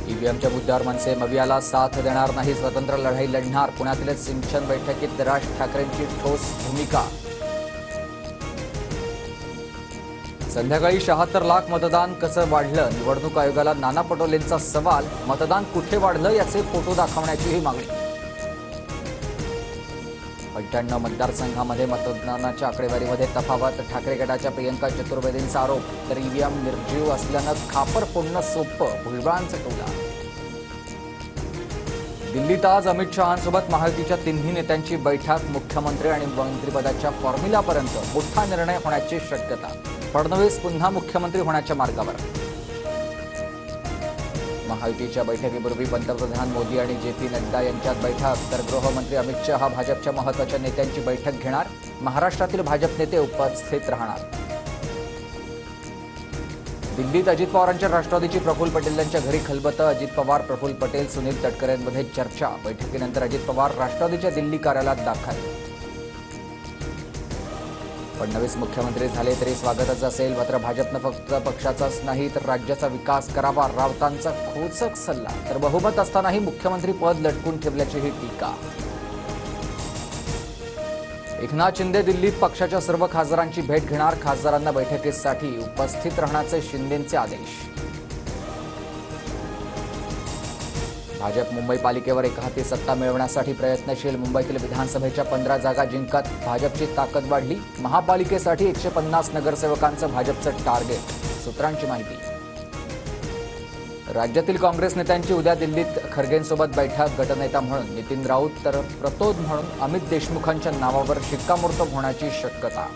ईव्हीएमच्या मुद्द्यावर मनसे मवियाला साथ देणार नाही, स्वतंत्र लढाई लढणार. पुण्यातील सिंचन बैठकीत राज ठाकरेंची ठोस भूमिका. संध्याकाळी 76 लाख मतदान कसं वाढलं? निवडणूक आयोगाला नाना पटोलेंचा सवाल. मतदान कुठे वाढलं याचे फोटो दाखवण्याचीही मागणी. 95 मतदारसंघामध्ये मतदानाच्या आकडेवारीमध्ये तफावत. ठाकरे गटाच्या प्रियंका चतुर्वेदींचा आरोप. तर ईव्हीएम निर्जीव असल्यानं खापर फोडणं सोपं, भुजबळांचा टोला. दिल्लीत आज अमित शहांसोबत महायुतीच्या तिन्ही नेत्यांची बैठक. मुख्यमंत्री आणि मंत्रिपदाच्या फॉर्म्युलापर्यंत मोठा निर्णय होण्याची शक्यता. फडणवीस पुन्हा मुख्यमंत्री होण्याच्या मार्गावर. महायुतीच्या बैठकीपूर्वी पंतप्रधान मोदी आणि जे.पी. नड्डा यांच्यात बैठक. तर गृहमंत्री अमित शहा भाजपच्या महत्त्वाच्या नेत्यांची बैठक घेणार. महाराष्ट्रातील भाजप नेते उपस्थित राहणार. दिल्लीत अजित पवारांच्या राष्ट्रवादीची प्रफुल्ल पटेल यांच्या घरी खलबतं. अजित पवार, प्रफुल्ल पटेल, सुनील तटकरेंमध्ये चर्चा. बैठकीनंतर अजित पवार राष्ट्रवादीच्या दिल्ली कार्यालयात दाखल. फडणवीस मुख्यमंत्री झाले तरी स्वागतच असेल, मात्र भाजपनं फक्त पक्षाचाच नाही तर राज्याचा विकास करावा, राऊतांचा खोचक सल्ला. तर बहुमत असतानाही मुख्यमंत्री पद लटकून ठेवल्याची ही टीका. एकनाथ शिंदे दिल्लीत पक्षाच्या सर्व खासदारांची भेट घेणार. खासदारांना बैठकीसाठी उपस्थित राहण्याचे शिंदेंचे आदेश. भाजप मुंबई पालिकेवर एकहाती सत्ता मिळवण्यासाठी प्रयत्नशील. मुंबईतील विधानसभेच्या 15 जागा जिंकत भाजपची ताकद वाढली. महापालिकेसाठी 150 नगरसेवकांचं भाजपचं टार्गेट. सूत्रांची माहिती. राज्यातील काँग्रेस नेत्यांची उद्या दिल्लीत खरगेंसोबत बैठक. गटनेता म्हणून नितीन राऊत तर प्रतोद म्हणून अमित देशमुखांच्या नावावर शिक्कामोर्तब होण्याची शक्यता.